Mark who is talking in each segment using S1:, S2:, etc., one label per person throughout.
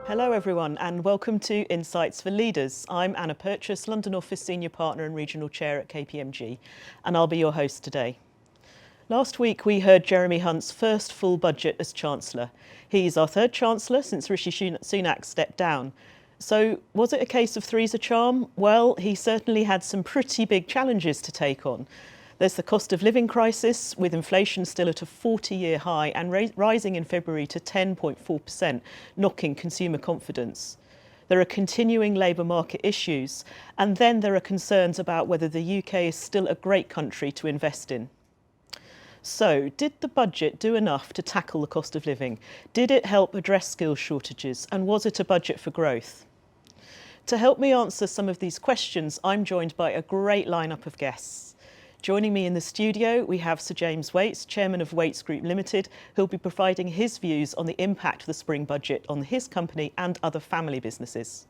S1: Hello everyone and welcome to Insights for Leaders. I'm Anna Purchas, London Office Senior Partner and Regional Chair at KPMG, and I'll be your host today. Last week we heard Jeremy Hunt's first full budget as Chancellor. He's our third Chancellor since Rishi Sunak stepped down. So was it a case of three's a charm? Well, he certainly had some pretty big challenges to take on. There's the cost of living crisis, with inflation still at a 40-year high and rising in February to 10.4%, knocking consumer confidence. There are continuing labour market issues, and then there are concerns about whether the UK is still a great country to invest in. So, did the budget do enough to tackle the cost of living? Did it help address skills shortages? And was it a budget for growth? To help me answer some of these questions, I'm joined by a great lineup of guests. Joining me in the studio, we have Sir James Waits, Chairman of Waits Group Limited, who'll be providing his views on the impact of the spring budget on his company and other family businesses.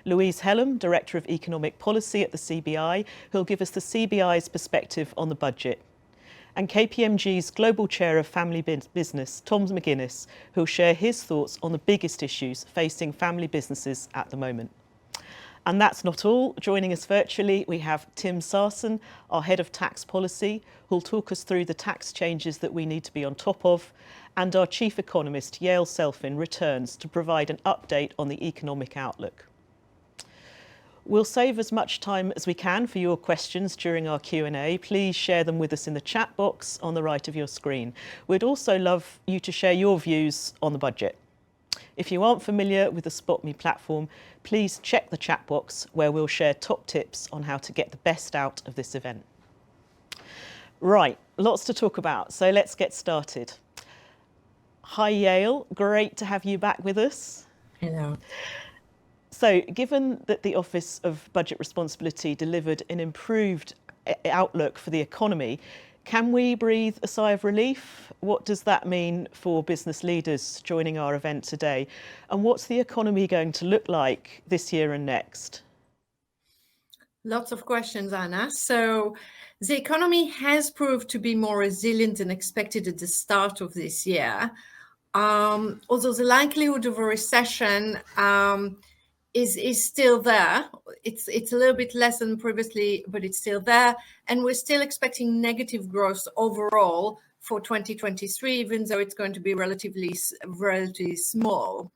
S1: Louise Hellam, Director of Economic Policy at the CBI, who'll give us the CBI's perspective on the budget. And KPMG's Global Chair of Family Business, Tom McGuinness, who'll share his thoughts on the biggest issues facing family businesses at the moment. And that's not all. Joining us virtually, we have Tim Sarson, our Head of Tax Policy, who'll talk us through the tax changes that we need to be on top of, and our Chief Economist, Yael Selfin, returns to provide an update on the economic outlook. We'll save as much time as we can for your questions during our Q&A. Please share them with us in the chat box on the right of your screen. We'd also love you to share your views on the budget. If you aren't familiar with the Spot Me platform, please check the chat box where we'll share top tips on how to get the best out of this event. Right, lots to talk about, so let's get started. Hi Yael, great to have you back with us.
S2: Hello.
S1: So, given that the Office of Budget Responsibility delivered an improved outlook for the economy, can we breathe a sigh of relief? What does that mean for business leaders joining our event today? And what's the economy going to look like this year and next?
S2: Lots of questions, Anna. So the economy has proved to be more resilient than expected at the start of this year. Although the likelihood of a recession is still there. It's a little bit less than previously, but it's still there. And we're still expecting negative growth overall for 2023, even though it's going to be relatively small.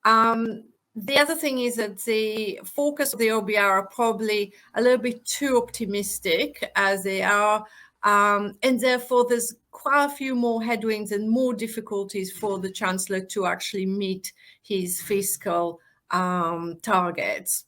S2: The other thing is that the forecast of the OBR are probably a little bit too optimistic as they are. And therefore, there's quite a few more headwinds and more difficulties for the Chancellor to actually meet his fiscal targets.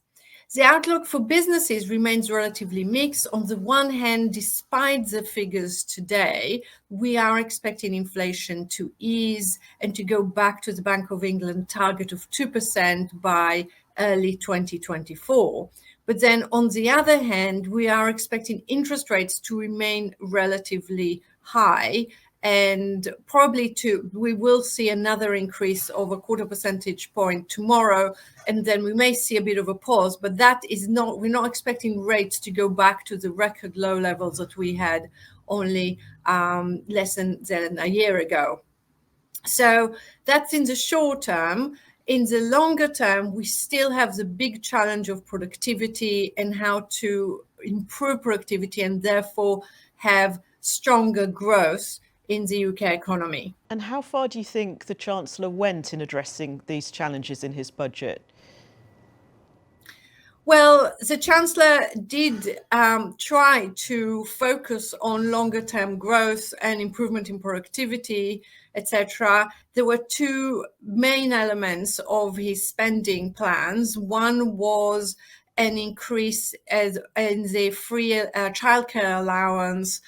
S2: The outlook for businesses remains relatively mixed. On the one hand, despite the figures today, we are expecting inflation to ease and to go back to the Bank of England target of 2% by early 2024. But then on the other hand, we are expecting interest rates to remain relatively high, and probably we will see another increase of a 0.25 percentage point tomorrow, and then we may see a bit of a pause, but we're not expecting rates to go back to the record low levels that we had only less than a year ago. So that's in the short term. In the longer term, we still have the big challenge of productivity and how to improve productivity and therefore have stronger growth in the UK economy.
S1: And how far do you think the Chancellor went in addressing these challenges in his budget?
S2: Well, the Chancellor did try to focus on longer term growth and improvement in productivity, etc. There were two main elements of his spending plans. One was an increase in the free childcare allowance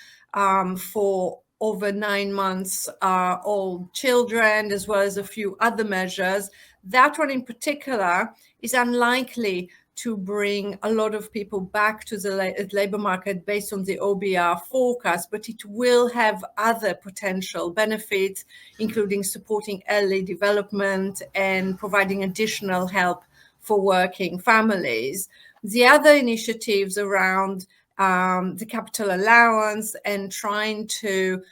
S2: for over 9 months old children, as well as a few other measures. That one in particular is unlikely to bring a lot of people back to the labor market based on the OBR forecast, but it will have other potential benefits, including supporting early development and providing additional help for working families. The other initiatives around the capital allowance and trying to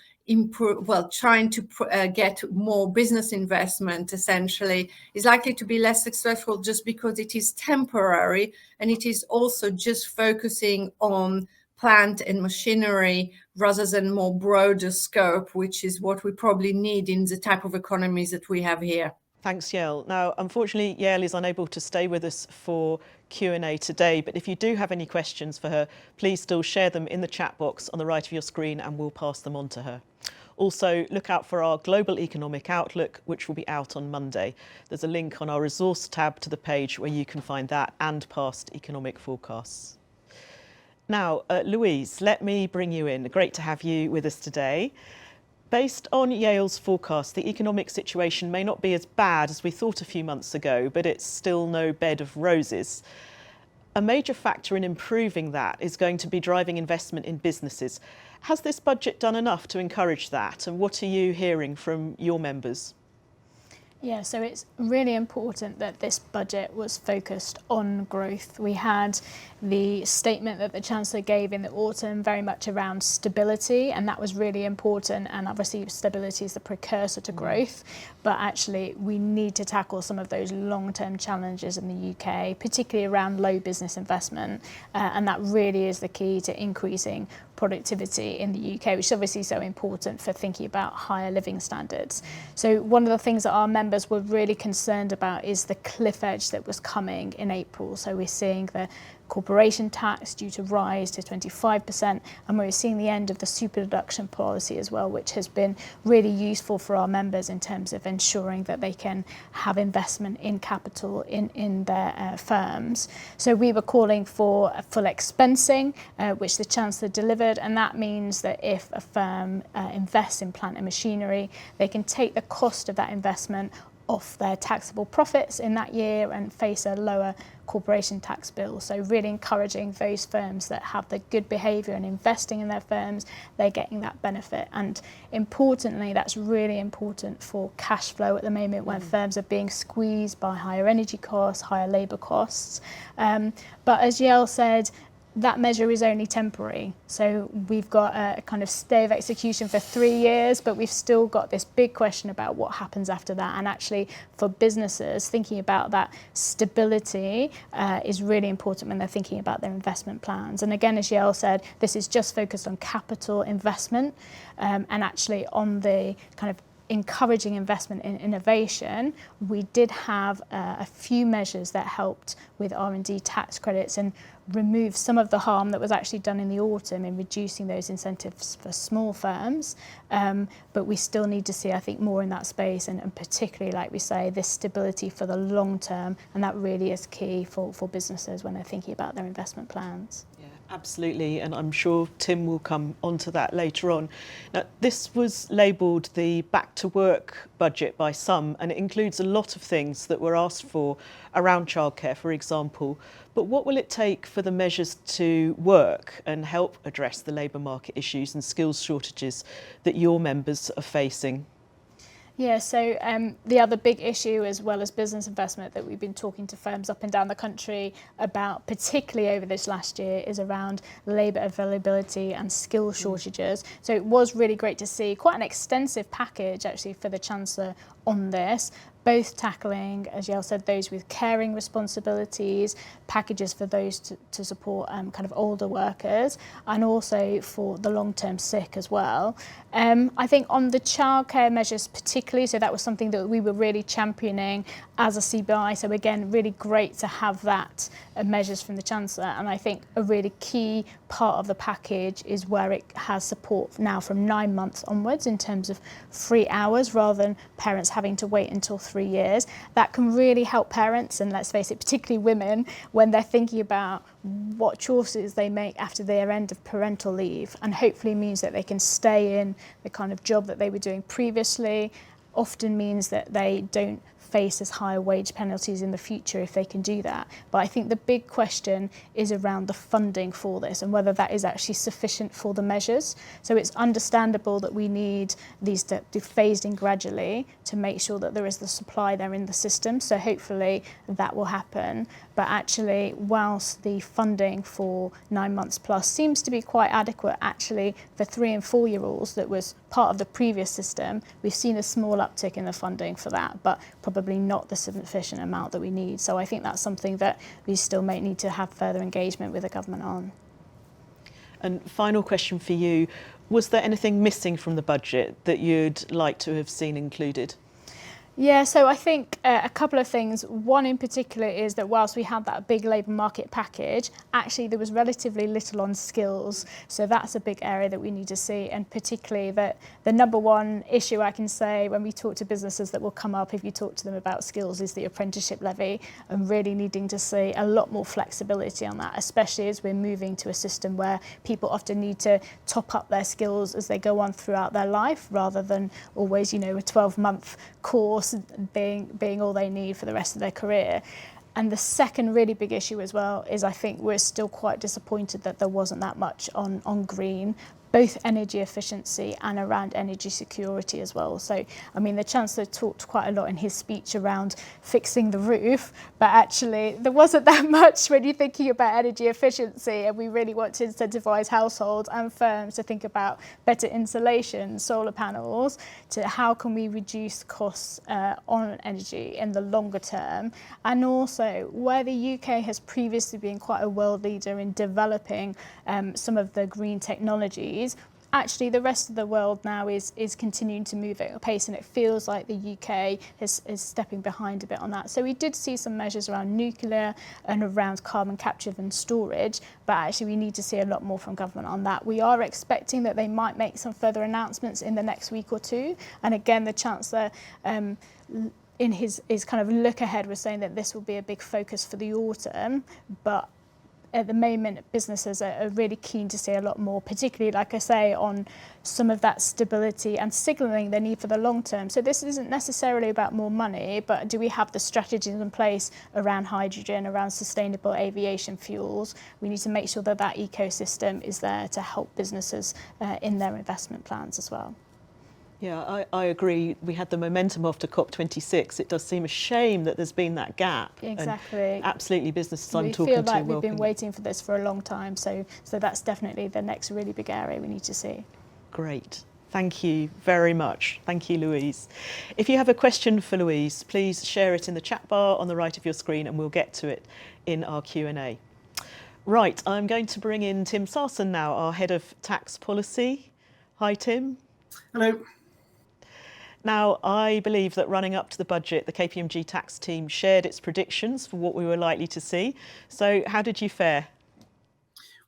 S2: get more business investment essentially is likely to be less successful just because it is temporary, and it is also just focusing on plant and machinery rather than more broader scope, which is what we probably need in the type of economies that we have here.
S1: Thanks, Yael. Now, unfortunately, Yael is unable to stay with us for Q&A today, but if you do have any questions for her, please still share them in the chat box on the right of your screen and we'll pass them on to her. Also, look out for our Global Economic Outlook, which will be out on Monday. There's a link on our resource tab to the page where you can find that and past economic forecasts. Now, Louise, let me bring you in. Great to have you with us today. Based on Yale's forecast, the economic situation may not be as bad as we thought a few months ago, but it's still no bed of roses. A major factor in improving that is going to be driving investment in businesses. Has this budget done enough to encourage that? And what are you hearing from your members?
S3: Yeah, so it's really important that this budget was focused on growth. We had the statement that the Chancellor gave in the autumn very much around stability, and that was really important, and obviously stability is the precursor to growth, but actually we need to tackle some of those long-term challenges in the UK, particularly around low business investment, and that really is the key to increasing productivity in the UK, which is obviously so important for thinking about higher living standards. So one of the things that our members were really concerned about is the cliff edge that was coming in April. So we're seeing the corporation tax due to rise to 25%, and we're seeing the end of the super deduction policy as well, which has been really useful for our members in terms of ensuring that they can have investment in capital in their firms. So we were calling for a full expensing, which the Chancellor delivered, and that means that if a firm invests in plant and machinery, they can take the cost of that investment off their taxable profits in that year and face a lower corporation tax bill. So really encouraging those firms that have the good behaviour and investing in their firms, they're getting that benefit. And importantly, that's really important for cash flow at the moment when firms are being squeezed by higher energy costs, higher labour costs. But as Yael said, that measure is only temporary. So we've got a kind of stay of execution for 3 years, but we've still got this big question about what happens after that. And actually for businesses, thinking about that stability is really important when they're thinking about their investment plans. And again, as Yael said, this is just focused on capital investment and actually on the kind of encouraging investment in innovation. We did have a few measures that helped with R&D tax credits and remove some of the harm that was actually done in the autumn in reducing those incentives for small firms. But we still need to see, I think, more in that space, and particularly, like we say, this stability for the long term, and that really is key for businesses when they're thinking about their investment plans.
S1: Absolutely, and I'm sure Tim will come onto that later on. Now, this was labelled the back to work budget by some, and it includes a lot of things that were asked for around childcare, for example. But what will it take for the measures to work and help address the labour market issues and skills shortages that your members are facing?
S3: Yeah, so the other big issue, as well as business investment, that we've been talking to firms up and down the country about, particularly over this last year, is around labour availability and skill shortages. So it was really great to see quite an extensive package actually for the Chancellor on this. both tackling, as Yael said, those with caring responsibilities, packages for those to support kind of older workers, and also for the long-term sick as well. I think on the childcare measures particularly, so that was something that we were really championing as a CBI. So again, really great to have that measures from the Chancellor. And I think a really key part of the package is where it has support now from 9 months onwards in terms of free hours, rather than parents having to wait until 3 years. That can really help parents, and let's face it, particularly women, when they're thinking about what choices they make after their end of parental leave, and hopefully means that they can stay in the kind of job that they were doing previously. Often means that they don't face as high wage penalties in the future if they can do that. But I think the big question is around the funding for this and whether that is actually sufficient for the measures. So it's understandable that we need these to be phased in gradually to make sure that there is the supply there in the system. So hopefully that will happen. But actually, whilst the funding for 9 months plus seems to be quite adequate, actually for 3 and 4 year olds that was part of the previous system, we've seen a small uptick in the funding for that, but probably not the sufficient amount that we need. So I think that's something that we still may need to have further engagement with the government on.
S1: And final question for you, was there anything missing from the budget that you'd like to have seen included?
S3: Yeah, so I think a couple of things. One in particular is that whilst we had that big labour market package, actually there was relatively little on skills. So that's a big area that we need to see, and particularly that the number one issue I can say when we talk to businesses that will come up if you talk to them about skills is the apprenticeship levy, and really needing to see a lot more flexibility on that, especially as we're moving to a system where people often need to top up their skills as they go on throughout their life, rather than always, a 12-month course being all they need for the rest of their career. And the second really big issue as well is I think we're still quite disappointed that there wasn't that much on green, both energy efficiency and around energy security as well. So, I mean, the Chancellor talked quite a lot in his speech around fixing the roof, but actually there wasn't that much when you're thinking about energy efficiency, and we really want to incentivise households and firms to think about better insulation, solar panels, to how can we reduce costs on energy in the longer term. And also, where the UK has previously been quite a world leader in developing some of the green technologies, actually the rest of the world now is continuing to move at a pace, and it feels like the UK is stepping behind a bit on that. So we did see some measures around nuclear and around carbon capture and storage, but actually we need to see a lot more from government on that. We are expecting that they might make some further announcements in the next week or two, and again the Chancellor in his kind of look ahead was saying that this will be a big focus for the autumn, but at the moment, businesses are really keen to see a lot more, particularly, like I say, on some of that stability and signalling the need for the long term. So this isn't necessarily about more money, but do we have the strategies in place around hydrogen, around sustainable aviation fuels? We need to make sure that that ecosystem is there to help businesses in their investment plans as well.
S1: Yeah, I agree. We had the momentum after COP26. It does seem a shame that there's been that gap.
S3: Exactly.
S1: And absolutely, businesses I'm talking to.
S3: We feel like we've been
S1: welcome.
S3: waiting for this for a long time. So that's definitely the next really big area we need to see.
S1: Great. Thank you very much. Thank you, Louise. If you have a question for Louise, please share it in the chat bar on the right of your screen, and we'll get to it in our Q&A. Right, I'm going to bring in Tim Sarson now, our Head of Tax Policy. Hi, Tim.
S4: Hello.
S1: Now, I believe that running up to the budget, the KPMG tax team shared its predictions for what we were likely to see. So how did you fare?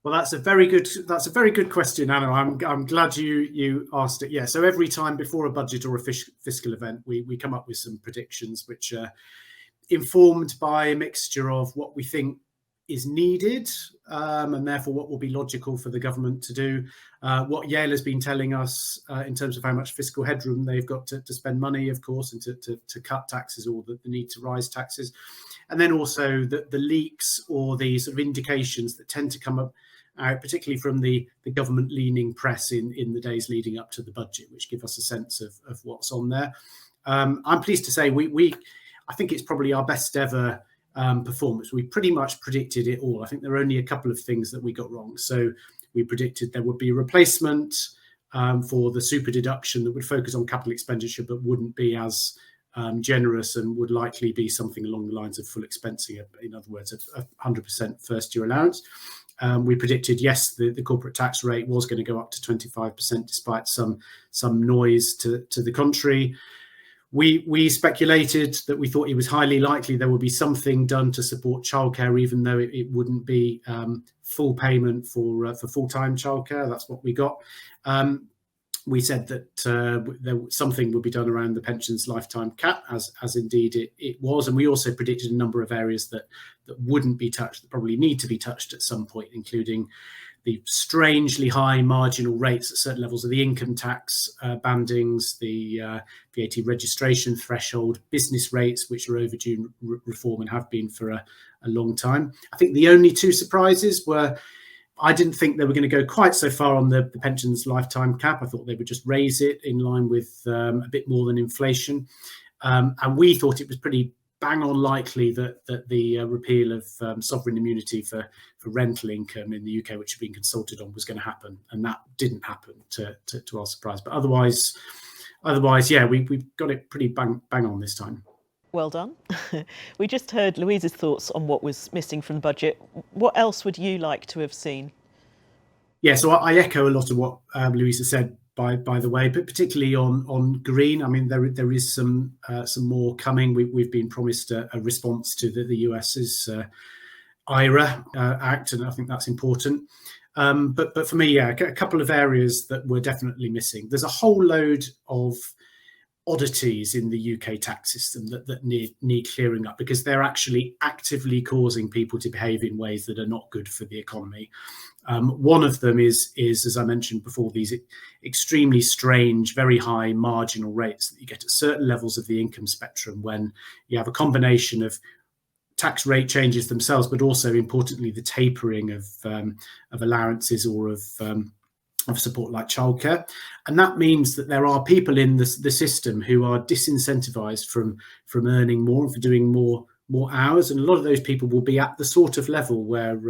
S4: Well, that's a very good question, Anna. I'm glad you asked it. Yeah, so every time before a budget or a fiscal event, we come up with some predictions which are informed by a mixture of what we think is needed, and therefore what will be logical for the government to do, what Yale has been telling us in terms of how much fiscal headroom they've got to spend money, of course, and to cut taxes, or the need to rise taxes, and then also the leaks or the sort of indications that tend to come up, particularly from the government-leaning press in the days leading up to the budget, which give us a sense of what's on there. I'm pleased to say I think it's probably our best ever performance. We pretty much predicted it all. I think there are only a couple of things that we got wrong. So we predicted there would be a replacement for the super deduction that would focus on capital expenditure but wouldn't be as generous and would likely be something along the lines of full expensing, in other words, a 100% first-year allowance. We predicted, yes, the corporate tax rate was going to go up to 25%, despite some noise to the contrary. We speculated that we thought it was highly likely there would be something done to support childcare, even though it wouldn't be full payment for full-time childcare. That's what we got. We said that something would be done around the pensions lifetime cap, as indeed it was. And we also predicted a number of areas that wouldn't be touched, that probably need to be touched at some point, including the strangely high marginal rates at certain levels of the income tax bandings, the VAT registration threshold, business rates, which are overdue reform and have been for a long time. I think the only two surprises were, I didn't think they were going to go quite so far on the pensions lifetime cap. I thought they would just raise it in line with a bit more than inflation. And we thought it was pretty bang on likely that the repeal of sovereign immunity for rental income in the UK, which had been consulted on, was going to happen. And that didn't happen to our surprise. But otherwise, yeah, we got it pretty bang on this time.
S1: Well done. We just heard Louise's thoughts on what was missing from the budget. What else would you like to have seen?
S4: Yeah, so I echo a lot of what Louise has said, by the way, but particularly on green. I mean, there is some more coming. We've been promised a response to the US's IRA Act, and I think that's important. But for me, yeah, a couple of areas that were definitely missing. There's a whole load of oddities in the UK tax system that need clearing up, because they're actually actively causing people to behave in ways that are not good for the economy. One of them is, as I mentioned before, these extremely strange, very high marginal rates that you get at certain levels of the income spectrum when you have a combination of tax rate changes themselves, but also importantly the tapering of allowances or of support like childcare. And that means that there are people in the system who are disincentivized from earning more and for doing more hours, and a lot of those people will be at the sort of level where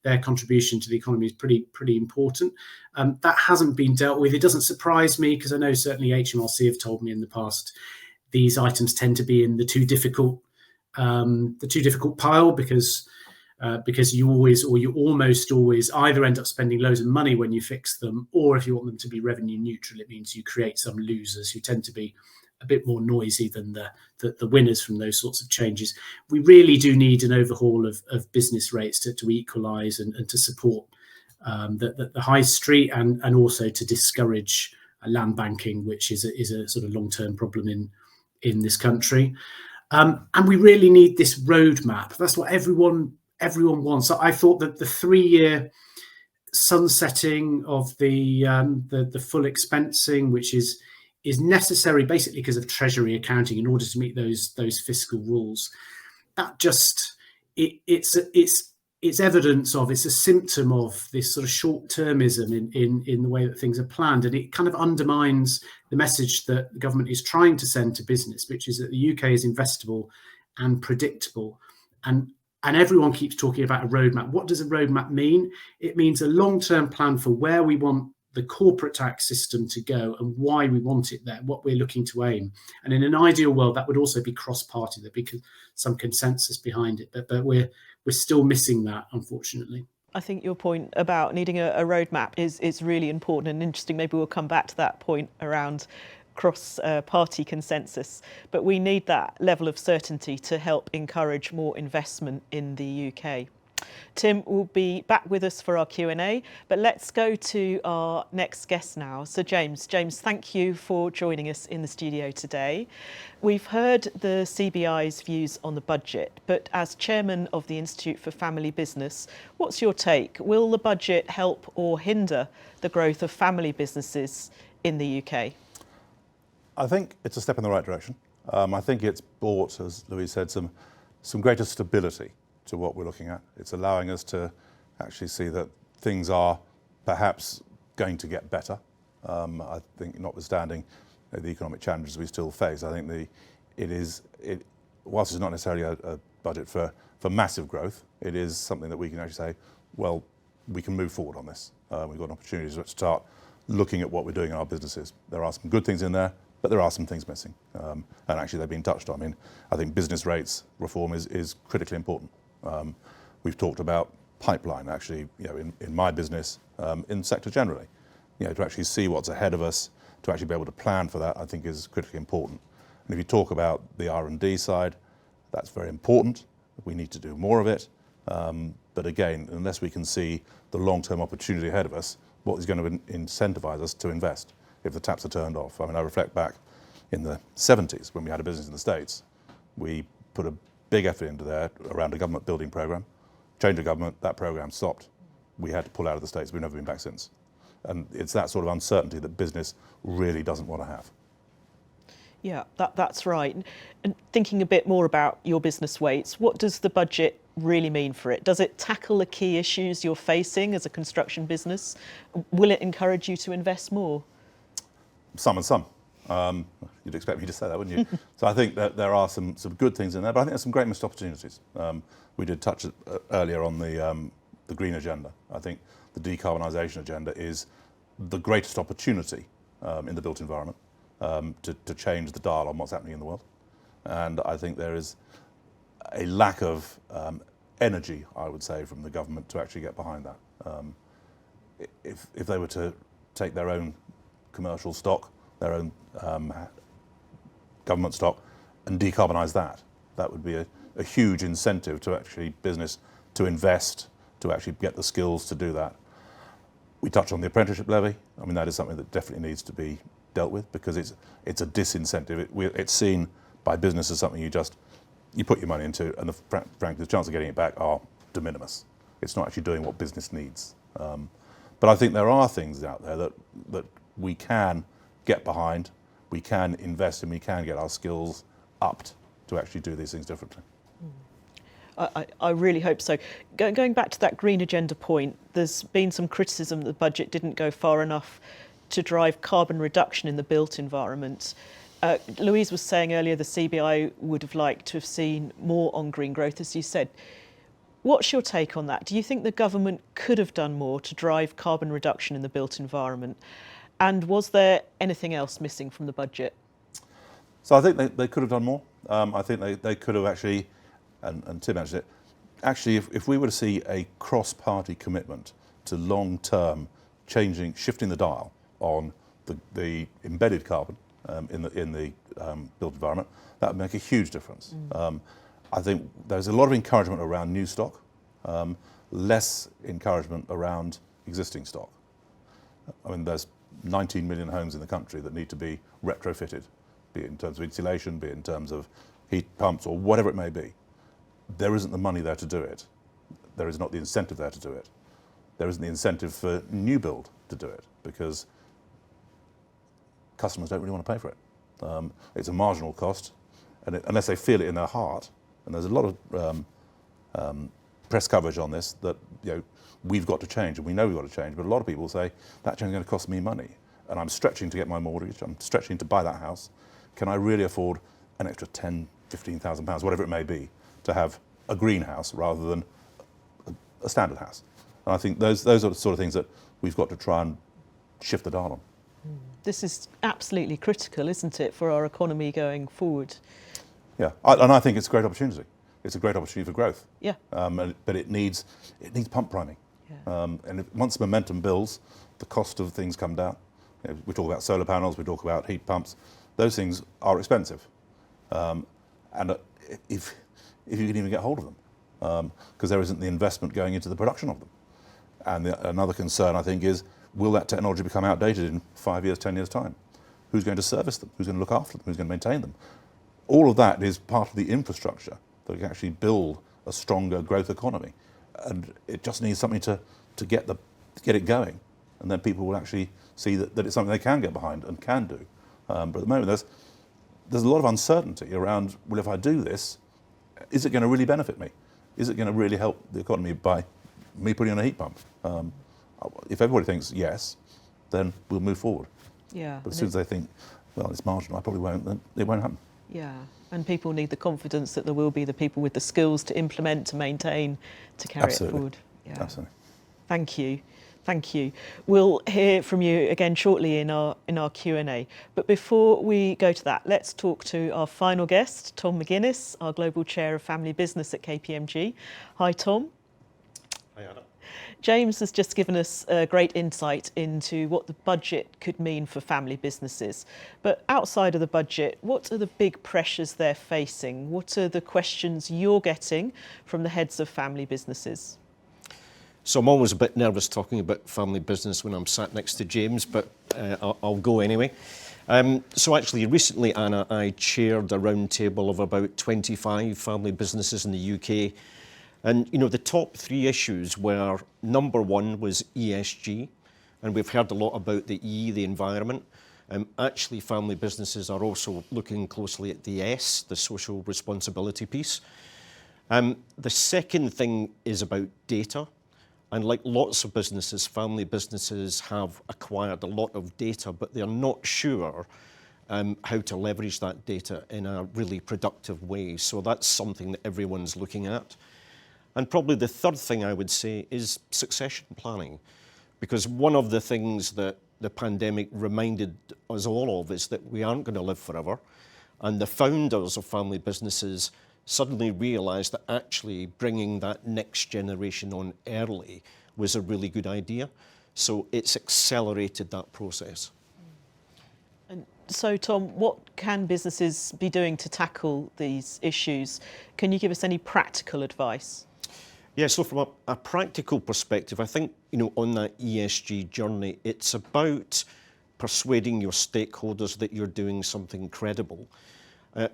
S4: their contribution to the economy is pretty important. That hasn't been dealt with. It doesn't surprise me, because I know certainly HMRC have told me in the past these items tend to be in the too difficult pile, because you always, or you almost always, either end up spending loads of money when you fix them, or if you want them to be revenue neutral, it means you create some losers who tend to be a bit more noisy than the winners from those sorts of changes. We really do need an overhaul of business rates to equalise and to support the high street, and also to discourage land banking, which is a sort of long-term problem in this country. And we really need this roadmap. That's what everyone wants. I thought that the 3-year sunsetting of the full expensing, which is necessary basically because of Treasury accounting in order to meet those fiscal rules, that just it's evidence of, it's a symptom of this sort of short-termism in the way that things are planned, and it kind of undermines the message that the government is trying to send to business, which is that the UK is investable and predictable. And everyone keeps talking about a roadmap. What does a roadmap mean? It means a long-term plan for where we want the corporate tax system to go and why we want it there, what we're looking to aim. And in an ideal world, that would also be cross-party. There'd be some consensus behind it, but we're still missing that, unfortunately.
S1: I think your point about needing a roadmap is really important and interesting. Maybe we'll come back to that point around cross-party consensus, but we need that level of certainty to help encourage more investment in the UK. Tim will be back with us for our Q&A, but let's go to our next guest now. So James, thank you for joining us in the studio today. We've heard the CBI's views on the budget, but as chairman of the Institute for Family Business, what's your take? Will the budget help or hinder the growth of family businesses in the UK?
S5: I think it's a step in the right direction. I think it's brought, as Louise said, some greater stability to what we're looking at. It's allowing us to actually see that things are perhaps going to get better. I think, notwithstanding the economic challenges we still face, I think whilst it's not necessarily a budget for massive growth, it is something that we can actually say, well, we can move forward on this. We've got opportunities to start looking at what we're doing in our businesses. There are some good things in there, but there are some things missing, and actually they've been touched on. I mean, I think business rates reform is critically important. We've talked about pipeline, actually, in my business, in the sector generally, to actually see what's ahead of us, to actually be able to plan for that, I think is critically important. And if you talk about the R&D side, that's very important. We need to do more of it. But again, unless we can see the long-term opportunity ahead of us, what is going to incentivise us to invest if the taps are turned off? I mean, I reflect back in the 70s when we had a business in the States. We put a big effort into there around a government building programme. Change of government, that programme stopped. We had to pull out of the States. We've never been back since. And it's that sort of uncertainty that business really doesn't want to have.
S1: Yeah, that's right. And thinking a bit more about your business weights, what does the budget really mean for it? Does it tackle the key issues you're facing as a construction business? Will it encourage you to invest more?
S5: Some and some. You'd expect me to say that, wouldn't you? So I think that there are some good things in there, but I think there's some great missed opportunities. We did touch it earlier on the green agenda. I think the decarbonisation agenda is the greatest opportunity in the built environment to change the dial on what's happening in the world. And I think there is a lack of energy, I would say, from the government to actually get behind that. If they were to take their own commercial stock, their own government stock, and decarbonise that, that would be a huge incentive to actually business to invest, to actually get the skills to do that. We touch on the apprenticeship levy. I mean, that is something that definitely needs to be dealt with because it's a disincentive. It's seen by business as something you put your money into, and frankly, the chance of getting it back are de minimis. It's not actually doing what business needs. But I think there are things out there that we can get behind, we can invest in, we can get our skills upped to actually do these things differently.
S1: I really hope so. Going back to that green agenda point, there's been some criticism that the budget didn't go far enough to drive carbon reduction in the built environment. Louise was saying earlier the CBI would have liked to have seen more on green growth, as you said. What's your take on that? Do you think the government could have done more to drive carbon reduction in the built environment? And was there anything else missing from the budget?
S5: So I think they could have done more. I think they could have actually, and Tim mentioned it, actually if we were to see a cross-party commitment to long-term shifting the dial on the embedded carbon in the built environment, that would make a huge difference. I think there's a lot of encouragement around new stock, less encouragement around existing stock. I mean, there's 19 million homes in the country that need to be retrofitted, be it in terms of insulation, be it in terms of heat pumps or whatever it may be. There isn't the money there to do it. There is not the incentive there to do it. There isn't the incentive for new build to do it because customers don't really want to pay for it. It's a marginal cost, and unless they feel it in their heart, and there's a lot of press coverage on this that we've got to change, and we know we've got to change, but a lot of people say that change is going to cost me money, and I'm stretching to get my mortgage, I'm stretching to buy that house. Can I really afford an extra £10,000, £15,000, whatever it may be, to have a greenhouse rather than a standard house? And I think those are the sort of things that we've got to try and shift the dial on.
S1: This is absolutely critical, isn't it, for our economy going forward?
S5: Yeah, and I think it's a great opportunity. It's a great opportunity for growth.
S1: Yeah.
S5: But it needs pump priming.
S1: Yeah.
S5: And once momentum builds, the cost of things come down. We talk about solar panels, we talk about heat pumps. Those things are expensive. And if you can even get hold of them, because there isn't the investment going into the production of them. And another concern, I think, is will that technology become outdated in 5 years, 10 years' time? Who's going to service them? Who's going to look after them? Who's going to maintain them? All of that is part of the infrastructure that can actually build a stronger growth economy. And it just needs something to get it going. And then people will actually see that it's something they can get behind and can do. But at the moment, there's a lot of uncertainty around, well, if I do this, is it going to really benefit me? Is it going to really help the economy by me putting on a heat pump? If everybody thinks yes, then we'll move forward.
S1: Yeah.
S5: But as soon as they think, well, it's marginal, I probably won't, then it won't happen.
S1: Yeah, and people need the confidence that there will be the people with the skills to implement, to maintain, to carry it forward. Yeah.
S5: Absolutely.
S1: Thank you. Thank you. We'll hear from you again shortly in our Q&A. But before we go to that, let's talk to our final guest, Tom McGuinness, our Global Chair of Family Business at KPMG. Hi, Tom.
S6: Hi, Anna.
S1: James has just given us a great insight into what the budget could mean for family businesses. But outside of the budget, what are the big pressures they're facing? What are the questions you're getting from the heads of family businesses?
S6: So I'm always a bit nervous talking about family business when I'm sat next to James, but I'll go anyway. So actually recently, Anna, I chaired a roundtable of about 25 family businesses in the UK. And, you know, the top 3 issues were, number 1 was ESG. And we've heard a lot about the E, the environment. Actually, family businesses are also looking closely at the S, the social responsibility piece. The second thing is about data. And like lots of businesses, family businesses have acquired a lot of data, but they're not sure how to leverage that data in a really productive way. So that's something that everyone's looking at. And probably the third thing I would say is succession planning. Because one of the things that the pandemic reminded us all of is that we aren't going to live forever. And the founders of family businesses suddenly realised that actually bringing that next generation on early was a really good idea. So it's accelerated that process.
S1: And so, Tom, what can businesses be doing to tackle these issues? Can you give us any practical advice?
S6: Yeah, so from a practical perspective, I think, you know, on that ESG journey, it's about persuading your stakeholders that you're doing something credible.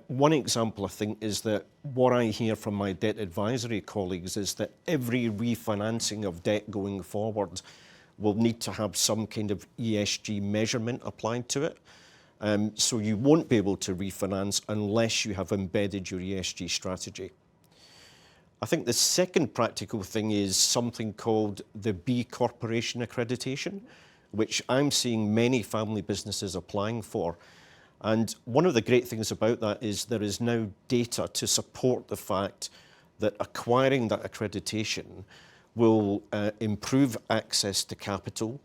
S6: One example, I think, is that what I hear from my debt advisory colleagues is that every refinancing of debt going forward will need to have some kind of ESG measurement applied to it. So you won't be able to refinance unless you have embedded your ESG strategy. I think the second practical thing is something called the B Corporation accreditation, which I'm seeing many family businesses applying for. And one of the great things about that is there is now data to support the fact that acquiring that accreditation will improve access to capital,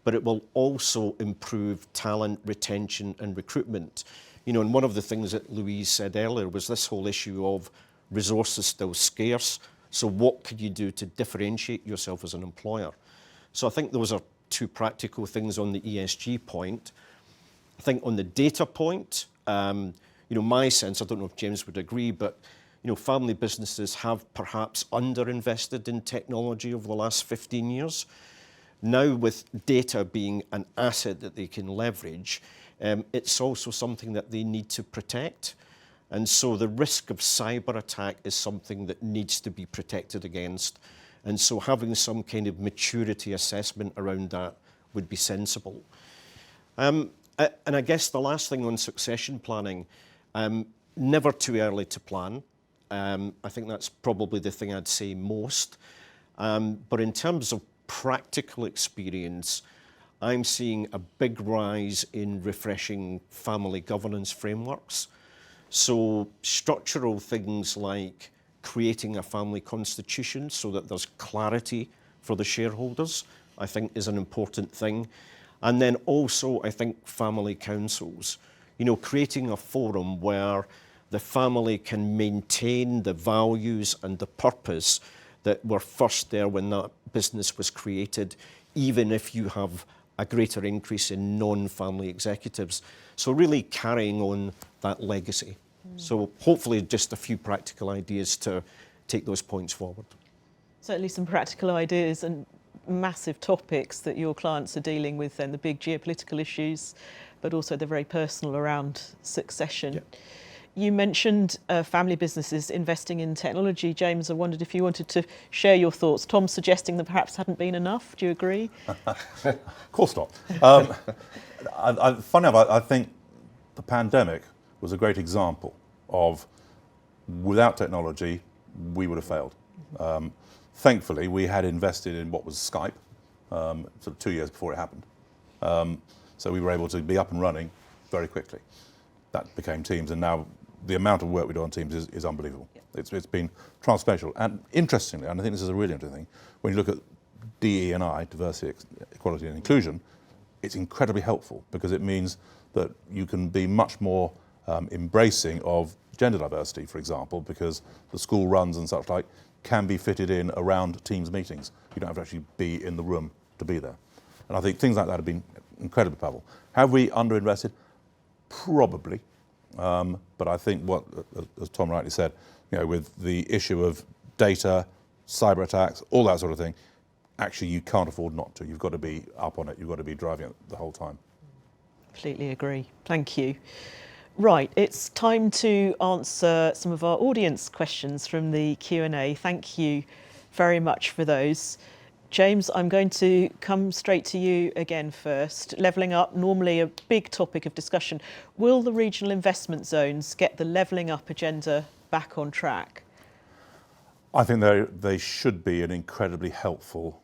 S6: but it will also improve talent retention and recruitment. You know, and one of the things that Louise said earlier was this whole issue of resources still scarce. So what could you do to differentiate yourself as an employer? So I think those are 2 practical things on the ESG point. I think on the data point, you know, my sense, I don't know if James would agree, but, you know, family businesses have perhaps underinvested in technology over the last 15 years. Now with data being an asset that they can leverage, it's also something that they need to protect. And so the risk of cyber attack is something that needs to be protected against. And so having some kind of maturity assessment around that would be sensible. And I guess the last thing on succession planning, never too early to plan. I think that's probably the thing I'd say most. But in terms of practical experience, I'm seeing a big rise in refreshing family governance frameworks. So structural things like creating a family constitution so that there's clarity for the shareholders, I think is an important thing. And then also, I think, family councils. You know, creating a forum where the family can maintain the values and the purpose that were first there when that business was created, even if you have a greater increase in non-family executives. So really carrying on that legacy. So hopefully just a few practical ideas to take those points forward.
S1: Certainly some practical ideas and massive topics that your clients are dealing with, and the big geopolitical issues, but also the very personal around succession. Yep. You mentioned family businesses investing in technology. James, I wondered if you wanted to share your thoughts. Tom's suggesting that perhaps hadn't been enough. Do you agree?
S5: Of course not. Funny enough, I think the pandemic was a great example of without technology, we would have failed. Thankfully, we had invested in what was Skype sort of 2 years before it happened. So we were able to be up and running very quickly. That became Teams, and now the amount of work we do on Teams is unbelievable. Yeah. It's been transformational. And interestingly, and I think this is a really interesting thing, when you look at DE&I, diversity, equality and inclusion, it's incredibly helpful because it means that you can be much more embracing of gender diversity, for example, because the school runs and such like can be fitted in around Teams meetings. You don't have to actually be in the room to be there. And I think things like that have been incredibly powerful. Have we underinvested? Probably. But I think what, as Tom rightly said, with the issue of data, cyber attacks, all that sort of thing, actually you can't afford not to. You've got to be up on it. You've got to be driving it the whole time.
S1: Completely agree. Thank you. Right, it's time to answer some of our audience questions from the Q&A. Thank you very much for those. James, I'm going to come straight to you again first. Levelling up, normally a big topic of discussion. Will the regional investment zones get the levelling up agenda back on track?
S5: I think they should be an incredibly helpful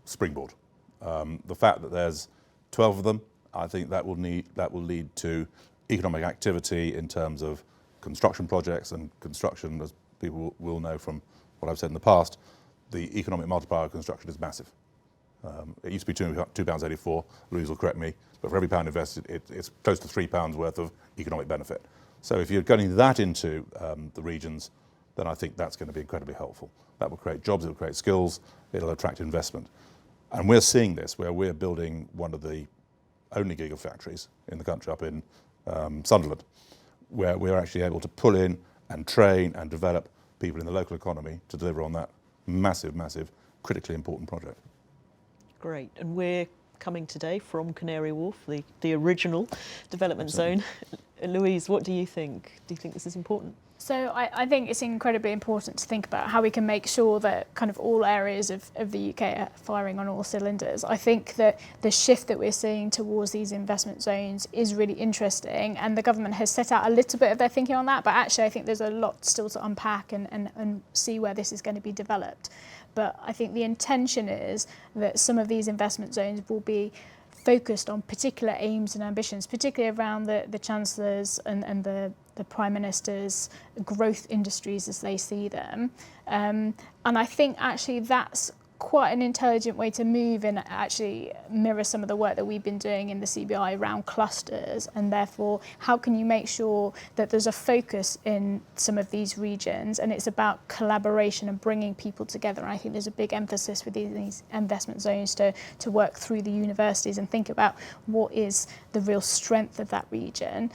S5: springboard. The fact that there's 12 of them, I think that will lead to economic activity in terms of construction projects, and construction, as people will know from what I've said in the past, the economic multiplier of construction is massive. It used to be £2.84, Louise will correct me, but for every pound invested, it's close to £3 worth of economic benefit. So if you're getting that into the regions, then I think that's going to be incredibly helpful. That will create jobs, it will create skills, it'll attract investment. And we're seeing this where we're building one of the only gigafactories in the country up in Sunderland, where we're actually able to pull in and train and develop people in the local economy to deliver on that massive, massive, critically important project.
S1: Great. And we're coming today from Canary Wharf, the original development zone. Louise, what do you think? Do you think this is important?
S3: So I think it's incredibly important to think about how we can make sure that kind of all areas of the UK are firing on all cylinders. I think that the shift that we're seeing towards these investment zones is really interesting, and the government has set out a little bit of their thinking on that, but actually I think there's a lot still to unpack and see where this is going to be developed. But I think the intention is that some of these investment zones will be focused on particular aims and ambitions, particularly around the Chancellor's and the Prime Minister's growth industries as they see them. And I think actually that's quite an intelligent way to move and actually mirror some of the work that we've been doing in the CBI around clusters, and therefore how can you make sure that there's a focus in some of these regions, and it's about collaboration and bringing people together. And I think there's a big emphasis with these investment zones to work through the universities and think about what is the real strength of that region.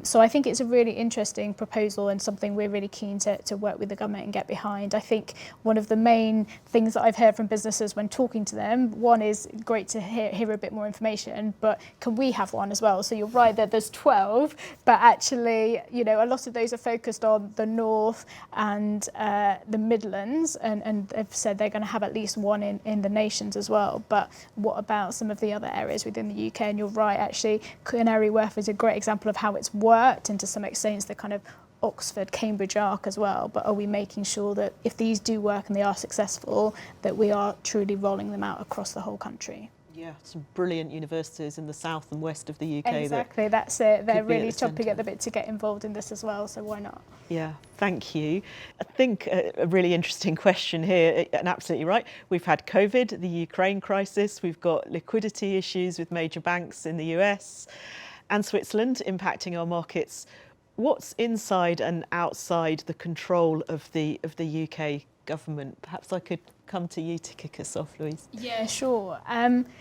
S3: So I think it's a really interesting proposal and something we're really keen to work with the government and get behind. I think one of the main things that I've heard from businesses when talking to them, one is great to hear a bit more information, but can we have one as well? So you're right that there's 12, but actually, a lot of those are focused on the north and the Midlands, and they've said they're going to have at least one in the nations as well. But what about some of the other areas within the UK? And you're right, actually, Canary Wharf is a great example of how it's worked, and to some extent it's the kind of Oxford, Cambridge arc as well, but are we making sure that if these do work and they are successful, that we are truly rolling them out across the whole country?
S1: Yeah, some brilliant universities in the south and west of the UK.
S3: Exactly, that's it. They're really chomping at the bit to get involved in this as well, so why not?
S1: Yeah, thank you. I think a really interesting question here, and absolutely right. We've had COVID, the Ukraine crisis, we've got liquidity issues with major banks in the US and Switzerland impacting our markets. What's inside and outside the control of the UK government? Perhaps I could come to you to kick us off, Louise.
S3: Yeah, sure.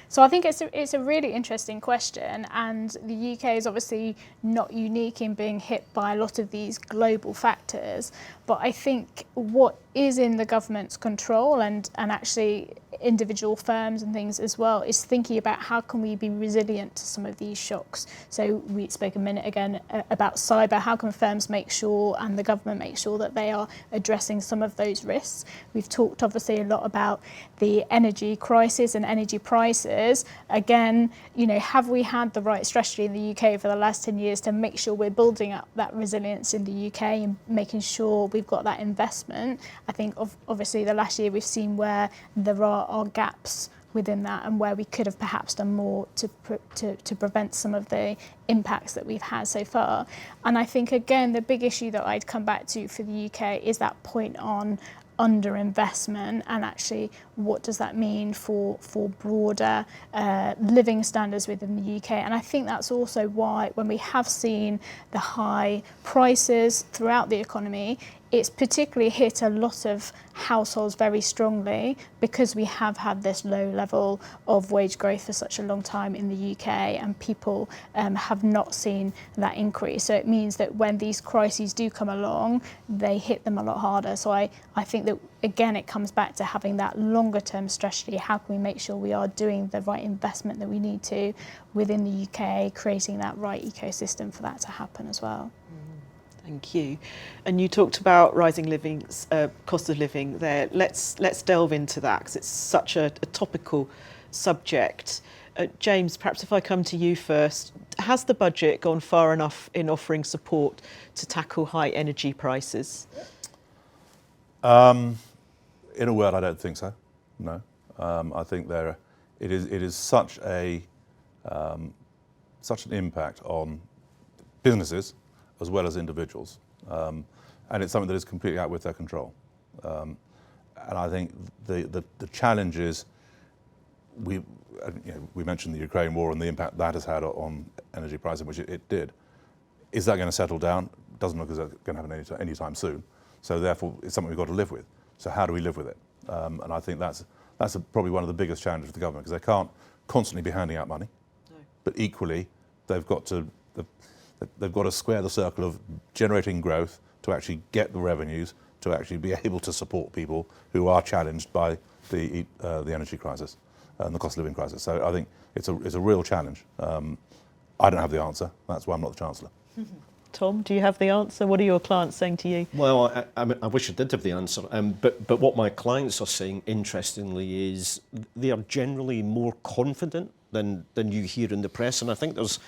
S3: So I think it's a really interesting question, and the UK is obviously not unique in being hit by a lot of these global factors. But I think what is in the government's control, and actually individual firms and things as well, is thinking about how can we be resilient to some of these shocks. So we spoke a minute again about cyber. How can firms make sure, and the government make sure, that they are addressing some of those risks? We've talked obviously a lot about the energy crisis and energy prices. Again, have we had the right strategy in the UK for the last 10 years to make sure we're building up that resilience in the UK and making sure we've got that investment? I think obviously the last year we've seen where there are gaps within that, and where we could have perhaps done more to prevent some of the impacts that we've had so far. And I think, again, the big issue that I'd come back to for the UK is that point on underinvestment, and actually what does that mean for broader living standards within the UK. And I think that's also why when we have seen the high prices throughout the economy, it's particularly hit a lot of households very strongly because we have had this low level of wage growth for such a long time in the UK, and people have not seen that increase. So it means that when these crises do come along, they hit them a lot harder. So I think that, again, it comes back to having that longer term strategy. How can we make sure we are doing the right investment that we need to within the UK, creating that right ecosystem for that to happen as well.
S1: Thank you. And you talked about rising cost of living there. Let's delve into that because it's such a topical subject. James, perhaps if I come to you first, has the budget gone far enough in offering support to tackle high energy prices?
S5: In a word, I don't think so. No, I think it is such an impact on businesses as well as individuals, and it's something that is completely out with their control. And I think the challenge is we mentioned the Ukraine war and the impact that has had on energy pricing, which it did. Is that going to settle down? Doesn't look as though it's going to happen anytime soon. So therefore, it's something we've got to live with. So how do we live with it? And I think that's probably one of the biggest challenges for the government, because they can't constantly be handing out money, but equally they've got to square the circle of generating growth to actually get the revenues to actually be able to support people who are challenged by the energy crisis and the cost of living crisis. So I think it's a real challenge. I don't have the answer. That's why I'm not the Chancellor.
S1: Mm-hmm. Tom, do you have the answer? What are your clients saying to you?
S6: Well, I wish I did have the answer. But what my clients are saying, interestingly, is they are generally more confident than you hear in the press. And I think there's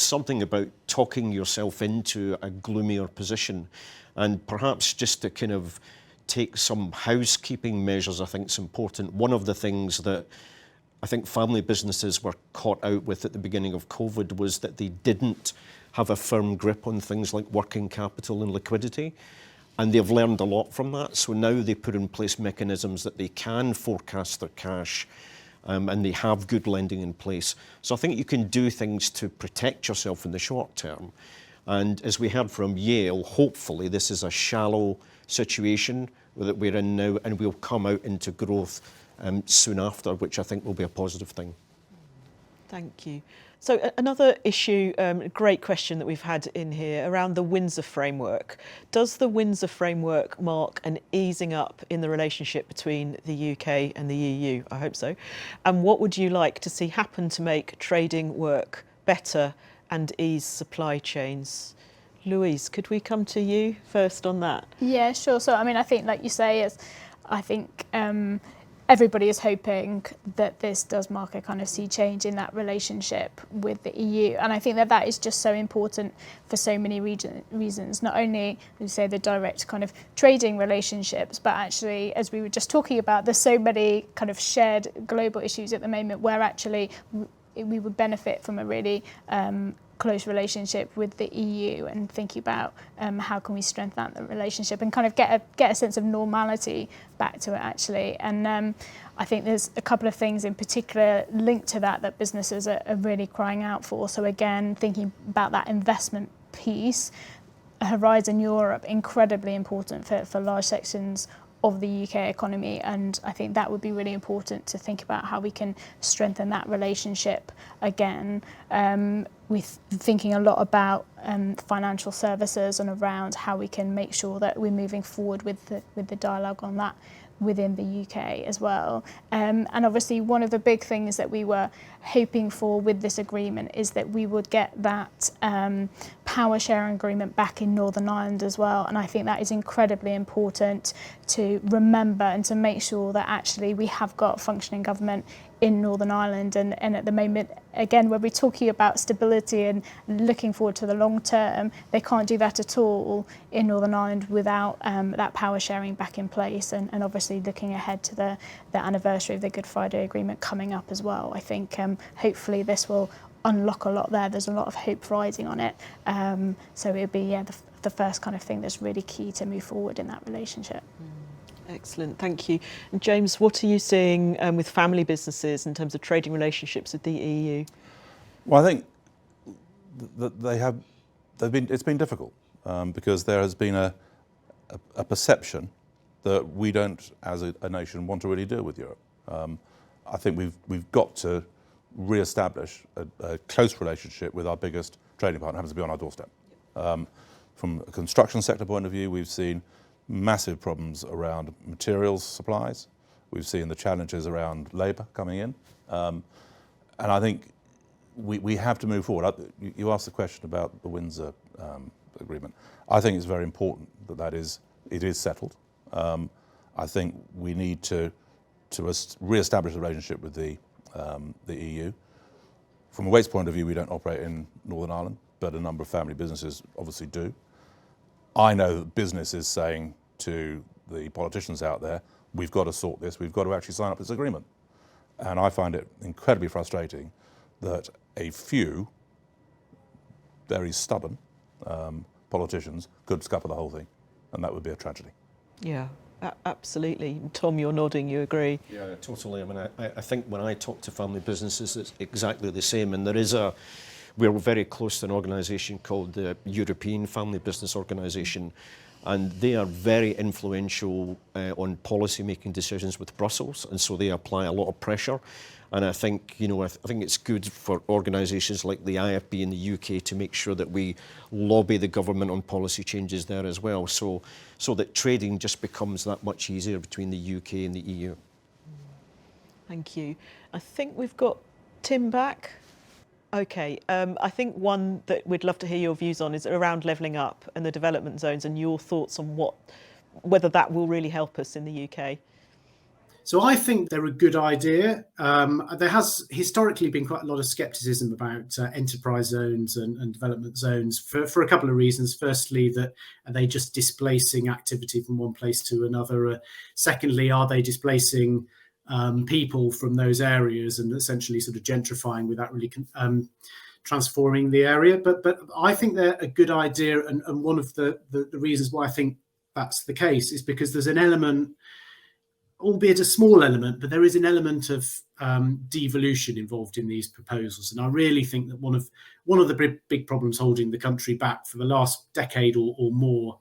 S6: something about talking yourself into a gloomier position, and perhaps just to kind of take some housekeeping measures, I think is important. One of the things that I think family businesses were caught out with at the beginning of COVID was that they didn't have a firm grip on things like working capital and liquidity, and they've learned a lot from that. So now they put in place mechanisms that they can forecast their cash, and they have good lending in place. So I think you can do things to protect yourself in the short term. And as we heard from Yale, hopefully this is a shallow situation that we're in now, and we'll come out into growth soon after, which I think will be a positive thing.
S1: Thank you. So another issue, great question that we've had in here around the Windsor framework. Does the Windsor framework mark an easing up in the relationship between the UK and the EU? I hope so. And what would you like to see happen to make trading work better and ease supply chains? Louise, could we come to you first on that?
S3: Yeah, sure. So, I mean, I think, like you say, everybody is hoping that this does mark a kind of sea change in that relationship with the EU. And I think that is just so important for so many reasons, not only, as you say, the direct kind of trading relationships, but actually, as we were just talking about, there's so many kind of shared global issues at the moment where actually we would benefit from a really close relationship with the EU, and thinking about how can we strengthen that relationship and kind of get a sense of normality back to it, actually. And I think there's a couple of things in particular linked to that businesses are really crying out for. So again, thinking about that investment piece, Horizon Europe, incredibly important for large sections of the UK economy, and I think that would be really important to think about how we can strengthen that relationship again. We're thinking a lot about financial services and around how we can make sure that we're moving forward with the dialogue on that within the UK as well. And obviously one of the big things that we were hoping for with this agreement is that we would get that power sharing agreement back in Northern Ireland as well. And I think that is incredibly important to remember and to make sure that actually we have got functioning government in Northern Ireland. And at the moment, again, when we're talking about stability and looking forward to the long term, they can't do that at all in Northern Ireland without that power sharing back in place. And obviously looking ahead to the anniversary of the Good Friday Agreement coming up as well. I think hopefully this will unlock a lot there. There's a lot of hope riding on it. So it'll be the first kind of thing that's really key to move forward in that relationship.
S1: Excellent, thank you. And James, what are you seeing with family businesses in terms of trading relationships with the EU?
S5: Well, I think that it's been difficult because there has been a perception that we don't, as a nation, want to really deal with Europe. I think we've got to re-establish a close relationship with our biggest trading partner, happens to be on our doorstep. From a construction sector point of view, we've seen massive problems around materials supplies. We've seen the challenges around labour coming in. And I think we have to move forward. You asked the question about the Windsor agreement. I think it's very important that it is settled. I think we need to re-establish a relationship with the EU. From a Waits point of view, we don't operate in Northern Ireland, but a number of family businesses obviously do. I know that business is saying to the politicians out there, we've got to sort this, we've got to actually sign up this agreement. And I find it incredibly frustrating that a few very stubborn politicians could scupper the whole thing, and that would be a tragedy.
S1: Yeah, absolutely. Tom, you're nodding, you agree?
S6: Yeah, totally. I mean, I think when I talk to family businesses, it's exactly the same. And we're very close to an organisation called the European Family Business Organisation, and they are very influential on policy-making decisions with Brussels, and so they apply a lot of pressure. And I think, I think it's good for organisations like the IFB in the UK to make sure that we lobby the government on policy changes there as well, so that trading just becomes that much easier between the UK and the EU.
S1: Thank you. I think we've got Tim back. Okay, I think one that we'd love to hear your views on is around levelling up and the development zones, and your thoughts on whether that will really help us in the UK.
S4: So I think they're a good idea. There has historically been quite a lot of scepticism about enterprise zones and development zones for a couple of reasons. Firstly, that are they just displacing activity from one place to another? Secondly, are they displacing people from those areas and essentially sort of gentrifying without really transforming the area? But I think they're a good idea, and one of the reasons why I think that's the case is because there's an element, albeit a small element, but there is an element of devolution involved in these proposals. And I really think that one of the big problems holding the country back for the last decade or more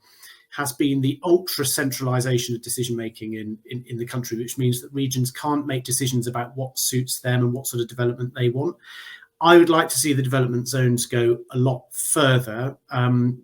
S4: has been the ultra centralisation of decision making in the country, which means that regions can't make decisions about what suits them and what sort of development they want. I would like to see the development zones go a lot further,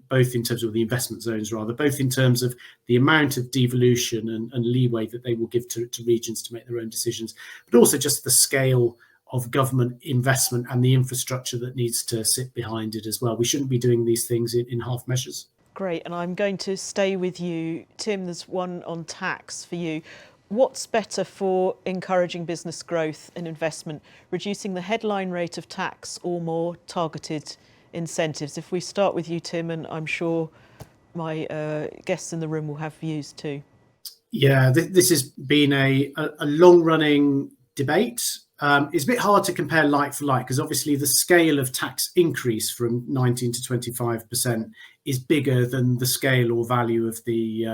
S4: both in terms of the investment zones, both in terms of the amount of devolution and leeway that they will give to regions to make their own decisions, but also just the scale of government investment and the infrastructure that needs to sit behind it as well. We shouldn't be doing these things in half measures.
S1: Great, and I'm going to stay with you. Tim, there's one on tax for you. What's better for encouraging business growth and investment, reducing the headline rate of tax or more targeted incentives? If we start with you, Tim, and I'm sure my guests in the room will have views too. Yeah,
S4: this has been a long-running debate. It's a bit hard to compare like for like, because obviously the scale of tax increase from 19 to 25% is bigger than the scale or value of the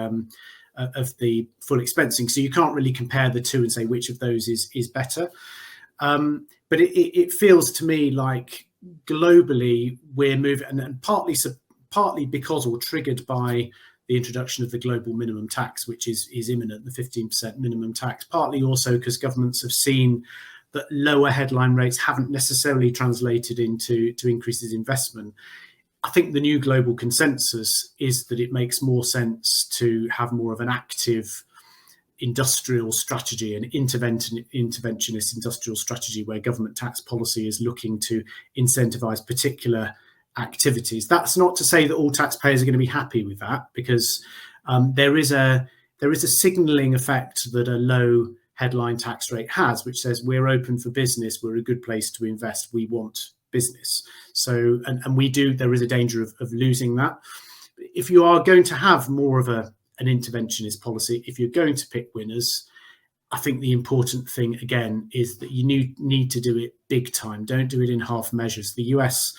S4: full expensing. So you can't really compare the two and say which of those is better. But it feels to me like globally we're moving, and partly because or triggered by the introduction of the global minimum tax, which is imminent, the 15% minimum tax, partly also because governments have seen that lower headline rates haven't necessarily translated into increases in investment. I think the new global consensus is that it makes more sense to have more of an active industrial strategy, an interventionist industrial strategy, where government tax policy is looking to incentivize particular activities. That's not to say that all taxpayers are going to be happy with that, because there is a signalling effect that a low headline tax rate has, which says we're open for business, we're a good place to invest, we want business. So, and we do, there is a danger of losing that. If you are going to have more of an interventionist policy, if you're going to pick winners, I think the important thing again is that you need to do it big time. Don't do it in half measures. The US,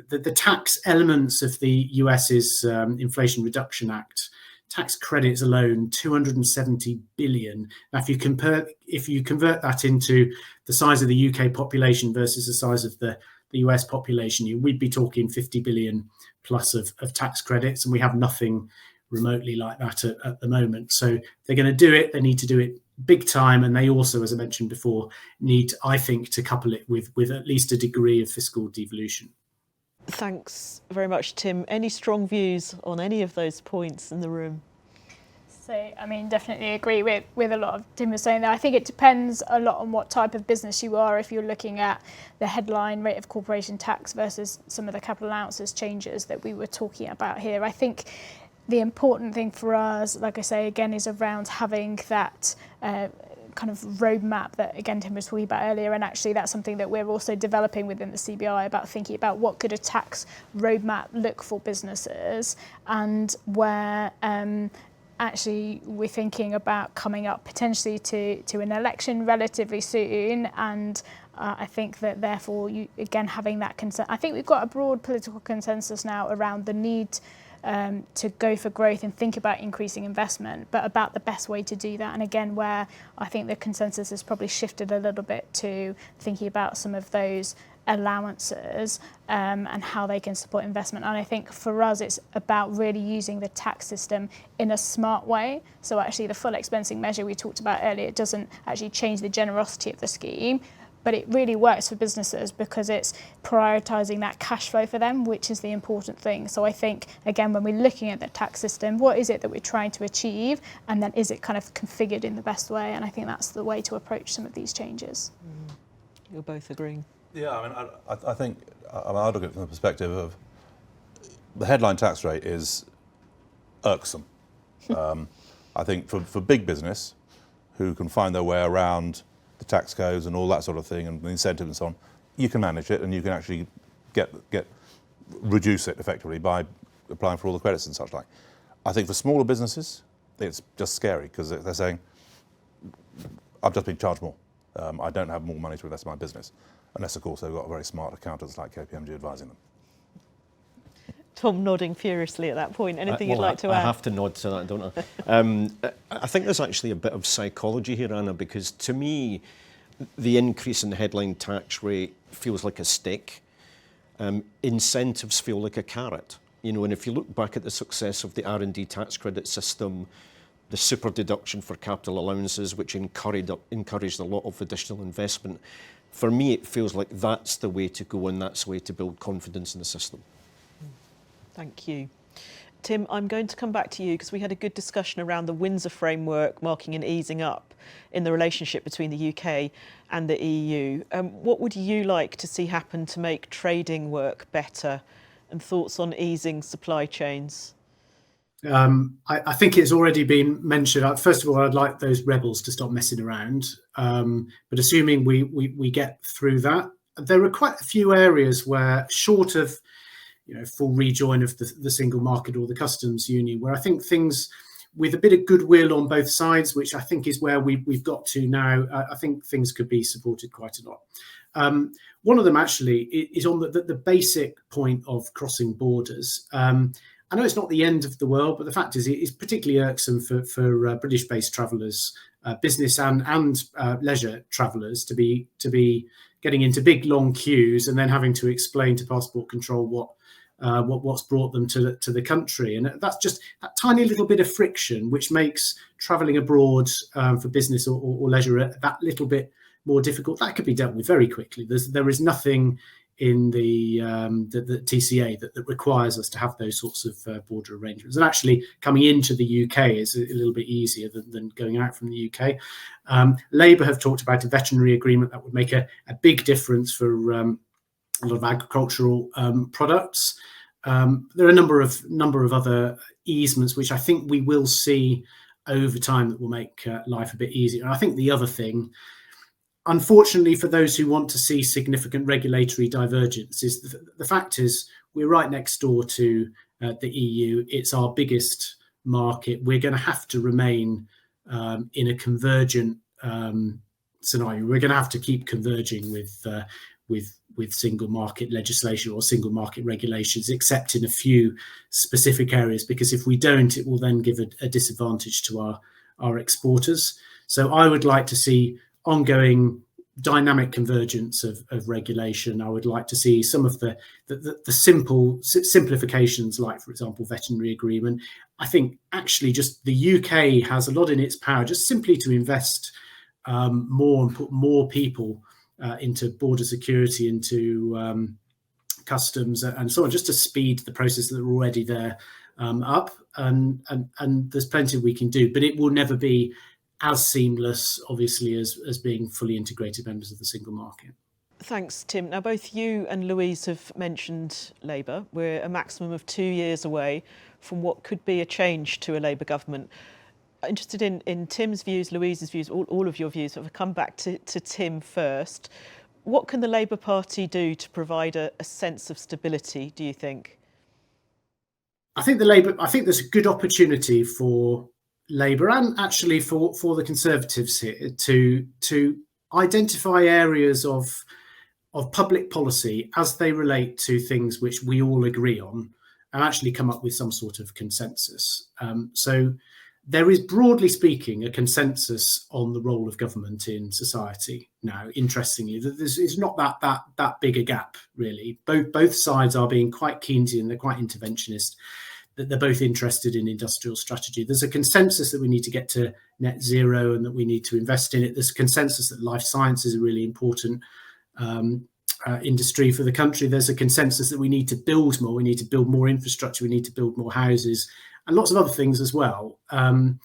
S4: the tax elements of the US's Inflation Reduction Act tax credits alone, 270 billion. Now, if you convert that into the size of the UK population versus the size of the US population, we'd be talking 50 billion plus of tax credits, and we have nothing remotely like that at the moment. So they're going to do it. They need to do it big time, and they also, as I mentioned before, need, I think, to couple it with at least a degree of fiscal devolution.
S1: Thanks very much, Tim. Any strong views on any of those points in the room?
S3: So, I mean, definitely agree with a lot of Tim was saying there. I think it depends a lot on what type of business you are. If you're looking at the headline rate of corporation tax versus some of the capital allowances changes that we were talking about here, I think the important thing for us, like I say, again, is around having that kind of roadmap that, again, Tim was talking about earlier, and actually that's something that we're also developing within the CBI, about thinking about what could a tax roadmap look for businesses, and where actually we're thinking about coming up potentially to an election relatively soon, and I think that therefore you, again, having that consent, I think we've got a broad political consensus now around the need to go for growth and think about increasing investment, but about the best way to do that. And again, where I think the consensus has probably shifted a little bit to thinking about some of those allowances and how they can support investment. And I think for us, it's about really using the tax system in a smart way. So actually the full expensing measure we talked about earlier, it doesn't actually change the generosity of the scheme, but it really works for businesses because it's prioritising that cash flow for them, which is the important thing. So I think, again, when we're looking at the tax system, what is it that we're trying to achieve? And then is it kind of configured in the best way? And I think that's the way to approach some of these changes.
S1: You're both agreeing.
S5: Yeah, I mean, I think I'll look at it from the perspective of the headline tax rate is irksome. I think for big business who can find their way around the tax codes and all that sort of thing, and the incentives and so on, you can manage it, and you can actually reduce it effectively by applying for all the credits and such like. I think for smaller businesses, it's just scary because they're saying, I've just been charged more. I don't have more money to invest in my business, unless of course they've got very smart accountants like KPMG advising them.
S1: Tom nodding furiously at that point. Anything you'd like to add?
S6: I have to nod to that, don't I? I think there's actually a bit of psychology here, Anna, because to me, the increase in the headline tax rate feels like a stick. Incentives feel like a carrot. You know, and if you look back at the success of the R&D tax credit system, the super deduction for capital allowances, which encouraged a lot of additional investment, for me, it feels like that's the way to go, and that's the way to build confidence in the system.
S1: Thank you. Tim, I'm going to come back to you because we had a good discussion around the Windsor framework marking an easing up in the relationship between the UK and the EU. What would you like to see happen to make trading work better, and thoughts on easing supply chains?
S4: I think it's already been mentioned. First of all, I'd like those rebels to stop messing around. But assuming we get through that, there are quite a few areas where, short of full rejoin of the single market or the customs union, where I think things, with a bit of goodwill on both sides, which I think is where we've got to now, I think things could be supported quite a lot. One of them actually is on the basic point of crossing borders. I know it's not the end of the world, but the fact is it is particularly irksome for British-based travellers, business and leisure travellers, to be getting into big long queues and then having to explain to passport control what's brought them to the country. And that's just that tiny little bit of friction which makes travelling abroad for business or leisure that little bit more difficult. That could be dealt with very quickly. There is nothing in the TCA that requires us to have those sorts of border arrangements. And actually coming into the UK is a little bit easier than going out from the UK. Labour have talked about a veterinary agreement that would make a big difference for a lot of agricultural products. There are a number of other easements which I think we will see over time that will make life a bit easier. And I think the other thing, unfortunately for those who want to see significant regulatory divergence, is the fact is we're right next door to the EU. It's our biggest market. We're going to have to remain in a convergent scenario. We're going to have to keep converging with with single market legislation or single market regulations, except in a few specific areas, because if we don't, it will then give a disadvantage to our exporters. So I would like to see ongoing dynamic convergence of regulation. I would like to see some of the simplifications, like, for example, veterinary agreement. I think actually just the UK has a lot in its power just simply to invest more and put more people into border security, into customs and so on, just to speed the process that are already there up. And there's plenty we can do, but it will never be as seamless, obviously, as being fully integrated members of the single market.
S1: Thanks, Tim. Now, both you and Louise have mentioned Labour. We're a maximum of 2 years away from what could be a change to a Labour government. Interested in Tim's views, Louise's views, all of your views. But I'll come back to Tim first. What can the Labour Party do to provide a sense of stability, do you think?
S4: I think there's a good opportunity for Labour and actually for the Conservatives here to identify areas of public policy as they relate to things which we all agree on, and actually come up with some sort of consensus. So there is, broadly speaking, a consensus on the role of government in society now. Interestingly, it's not that big a gap, really. Both sides are being quite Keynesian, they're quite interventionist. That they're both interested in industrial strategy. There's a consensus that we need to get to net zero and that we need to invest in it. There's a consensus that life science is a really important industry for the country. There's a consensus that we need to build more. We need to build more infrastructure. We need to build more houses and lots of other things as well. And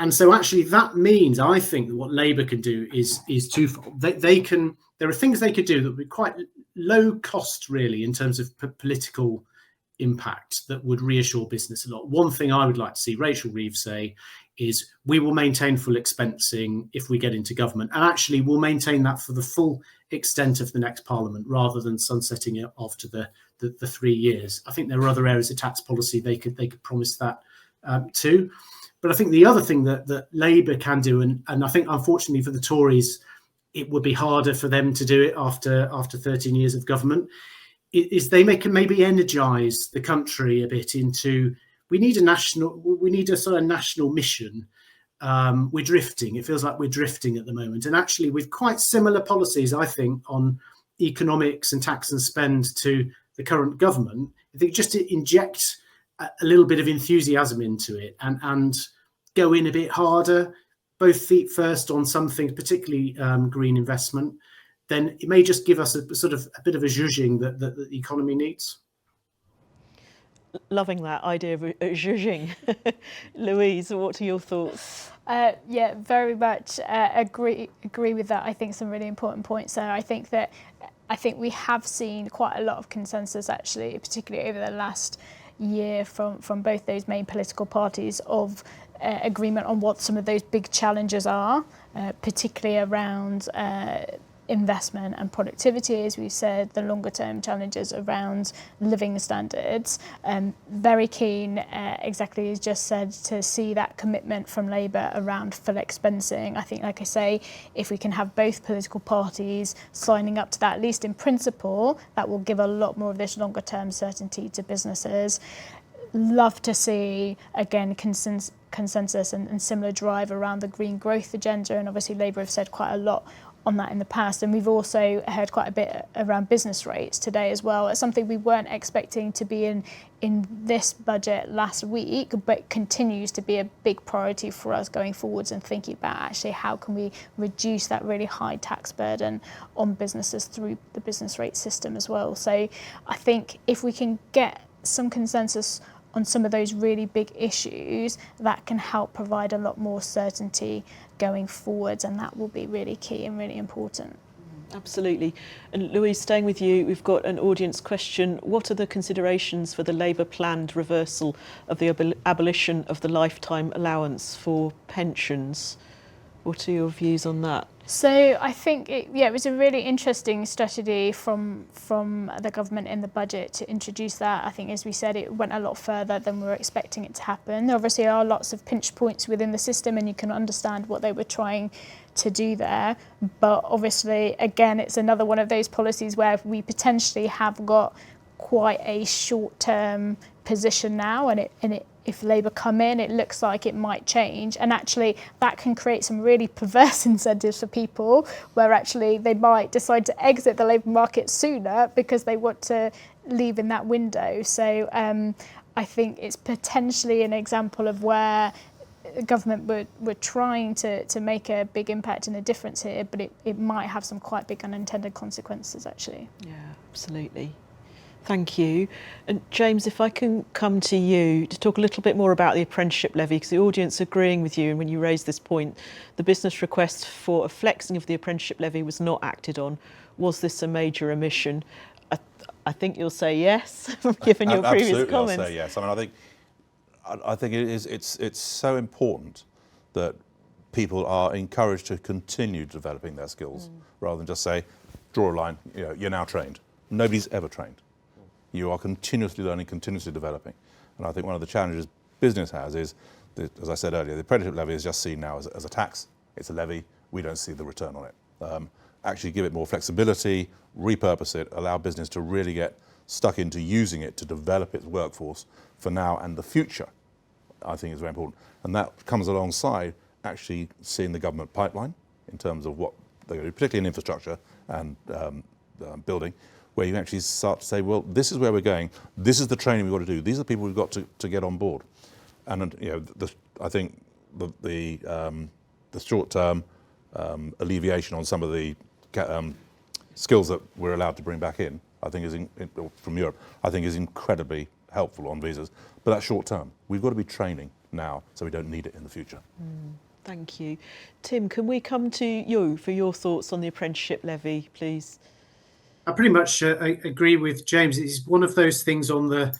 S4: so actually that means, I think, that what Labour can do is twofold. There are things they could do that would be quite low cost, really, in terms of political impact, that would reassure business a lot. One thing I would like to see Rachel Reeves say is, we will maintain full expensing if we get into government, and actually we'll maintain that for the full extent of the next Parliament, rather than sunsetting it after the 3 years. I think there are other areas of tax policy they could promise that too. But I think the other thing that Labour can do, and I think unfortunately for the Tories, it would be harder for them to do it after 13 years of government, is they can maybe energise the country a bit into, we need a sort of national mission. We're drifting. It feels like we're drifting at the moment. And actually, with quite similar policies, I think, on economics and tax and spend to the current government, I think just to inject a little bit of enthusiasm into it and go in a bit harder, both feet first on something, particularly green investment, then it may just give us a bit of a zhuzhing that the economy needs.
S1: Loving that idea of zhuzhing. Louise, what are your thoughts?
S3: Yeah, very much agree with that. I think some really important points there. I think we have seen quite a lot of consensus, actually, particularly over the last year from both those main political parties, of agreement on what some of those big challenges are, particularly around investment and productivity, as we've said, the longer term challenges around living standards. Very keen, exactly as just said, to see that commitment from Labour around full expensing. I think, like I say, if we can have both political parties signing up to that, at least in principle, that will give a lot more of this longer term certainty to businesses. Love to see, again, consensus and similar drive around the green growth agenda, and obviously Labour have said quite a lot on that in the past, and we've also heard quite a bit around business rates today as well. It's something we weren't expecting to be in this budget last week, but continues to be a big priority for us going forwards, and thinking about actually how can we reduce that really high tax burden on businesses through the business rate system as well. So I think if we can get some consensus on some of those really big issues, that can help provide a lot more certainty going forwards, and that will be really key and really important.
S1: Absolutely. And Louise, staying with you, we've got an audience question. What are the considerations for the Labour planned reversal of the abolition of the lifetime allowance for pensions? What are your views on that?
S3: So I think it was a really interesting strategy from the government in the budget to introduce that. I think, as we said, it went a lot further than we were expecting it to happen. There obviously are lots of pinch points within the system, and you can understand what they were trying to do there. But obviously, again, it's another one of those policies where we potentially have got quite a short-term position now, and if Labour come in, it looks like it might change, and actually that can create some really perverse incentives for people, where actually they might decide to exit the labour market sooner because they want to leave in that window. So I think it's potentially an example of where the government were trying to make a big impact and a difference here, but it might have some quite big unintended consequences, actually.
S1: Yeah, absolutely. Thank you. And James, if I can come to you to talk a little bit more about the apprenticeship levy, because the audience agreeing with you, and when you raised this point, the business request for a flexing of the apprenticeship levy was not acted on. Was this a major omission? I think you'll say yes, given your previous comments.
S5: I'll say yes. I mean, I think it's so important that people are encouraged to continue developing their skills rather than just say, draw a line, you're now trained. Nobody's ever trained. You are continuously learning, continuously developing. And I think one of the challenges business has is, as I said earlier, the apprenticeship levy is just seen now as a tax. It's a levy. We don't see the return on it. Actually give it more flexibility, repurpose it, allow business to really get stuck into using it to develop its workforce for now and the future, I think is very important. And that comes alongside actually seeing the government pipeline in terms of what they're going to do, particularly in infrastructure and building, where you actually start to say, well, this is where we're going. This is the training we've got to do. These are the people we've got to get on board. And I think the short-term alleviation on some of the skills that we're allowed to bring back in, I think from Europe, I think is incredibly helpful on visas. But that's short-term. We've got to be training now, so we don't need it in the future.
S1: Thank you. Tim, can we come to you for your thoughts on the apprenticeship levy, please?
S4: I pretty much agree with James. It's one of those things on the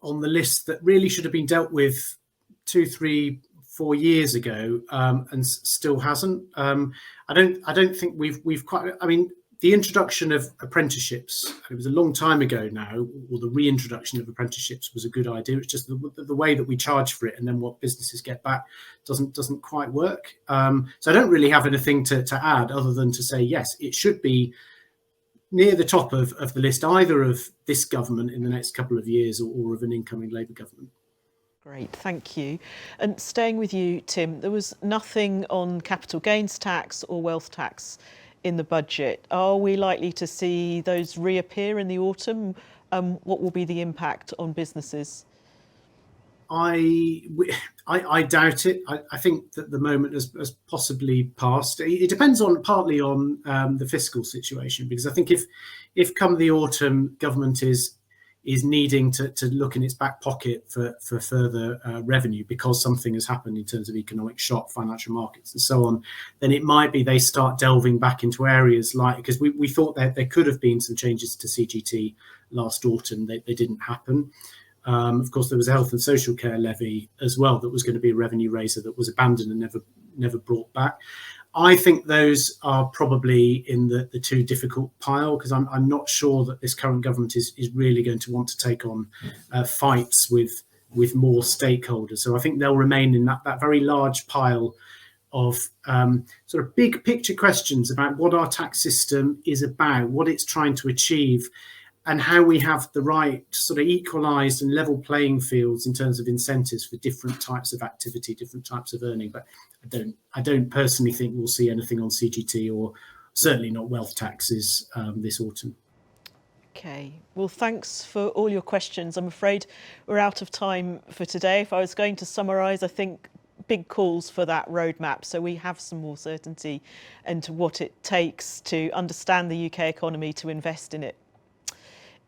S4: list that really should have been dealt with 2, 3, 4 years ago, and still hasn't. I don't think we've quite. I mean, the introduction of apprenticeships, it was a long time ago now, or the reintroduction of apprenticeships was a good idea. It's just the way that we charge for it and then what businesses get back doesn't quite work. So I don't really have anything to add other than to say yes, it should be near the top of the list, either of this government in the next couple of years or of an incoming Labour government.
S1: Great, thank you. And staying with you, Tim, there was nothing on capital gains tax or wealth tax in the budget. Are we likely to see those reappear in the autumn? What will be the impact on businesses?
S4: I doubt it. I think that the moment has possibly passed. It depends partly on the fiscal situation, because I think if come the autumn, government is needing to look in its back pocket for further revenue because something has happened in terms of economic shock, financial markets and so on, then it might be they start delving back into areas like, because we thought that there could have been some changes to CGT last autumn. They didn't happen. Of course, there was a health and social care levy as well that was going to be a revenue raiser that was abandoned and never brought back. I think those are probably in the too difficult pile, because I'm not sure that this current government is really going to want to take on fights with more stakeholders. So I think they'll remain in that very large pile of sort of big picture questions about what our tax system is about, what it's trying to achieve, and how we have the right sort of equalised and level playing fields in terms of incentives for different types of activity, different types of earning. But I don't personally think we'll see anything on CGT, or certainly not wealth taxes this autumn.
S1: Okay, well, thanks for all your questions. I'm afraid we're out of time for today. If I was going to summarise, I think big calls for that roadmap, so we have some more certainty into what it takes to understand the UK economy, to invest in it.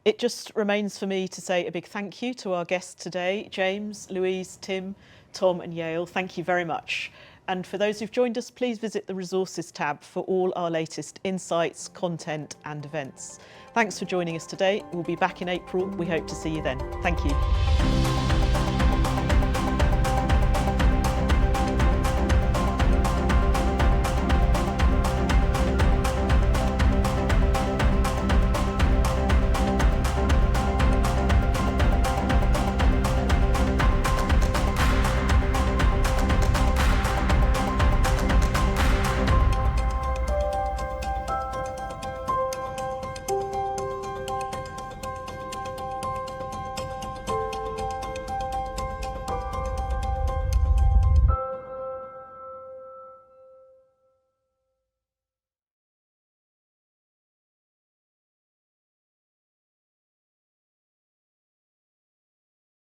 S1: It just remains for me to say a big thank you to our guests today, James, Louise, Tim, Tom and Yael. Thank you very much. And for those who've joined us, please visit the resources tab for all our latest insights, content and events. Thanks for joining us today. We'll be back in April. We hope to see you then. Thank you.